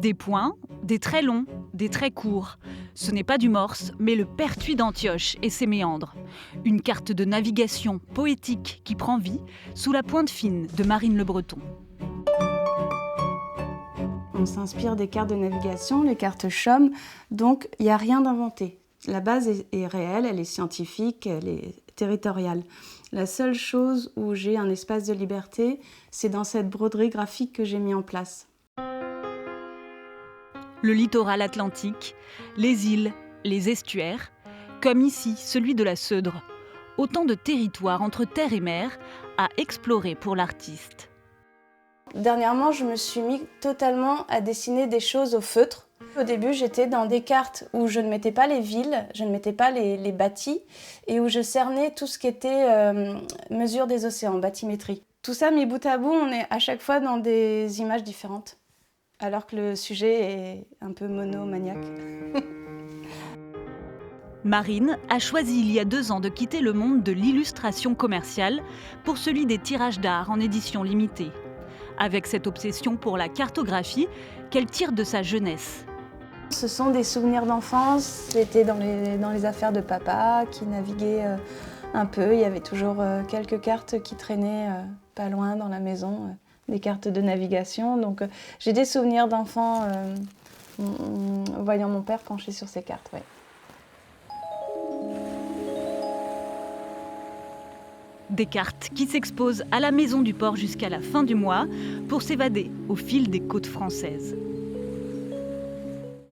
Des points, des traits longs, des traits courts. Ce n'est pas du morse, mais le pertuis d'Antioche et ses méandres. Une carte de navigation poétique qui prend vie sous la pointe fine de Marine Le Breton. On s'inspire des cartes de navigation, les cartes CHOM, donc il n'y a rien d'inventé. La base est réelle, elle est scientifique, elle est territoriale. La seule chose où j'ai un espace de liberté, c'est dans cette broderie graphique que j'ai mis en place. Le littoral atlantique, les îles, les estuaires, comme ici celui de la Seudre. Autant de territoires entre terre et mer à explorer pour l'artiste. Dernièrement, je me suis mis totalement à dessiner des choses au feutre. Au début, j'étais dans des cartes où je ne mettais pas les villes, je ne mettais pas les bâtis et où je cernais tout ce qui était mesure des océans, bathymétrie. Tout ça mis bout à bout, on est à chaque fois dans des images différentes, alors que le sujet est un peu monomaniaque. Marine a choisi il y a 2 ans de quitter le monde de l'illustration commerciale pour celui des tirages d'art en édition limitée. Avec cette obsession pour la cartographie qu'elle tire de sa jeunesse. Ce sont des souvenirs d'enfance, j'étais dans les affaires de papa qui naviguait un peu, il y avait toujours quelques cartes qui traînaient pas loin dans la maison, des cartes de navigation. Donc j'ai des souvenirs d'enfant voyant mon père pencher sur ces cartes. Ouais. Des cartes qui s'exposent à la Maison du Port jusqu'à la fin du mois pour s'évader au fil des côtes françaises.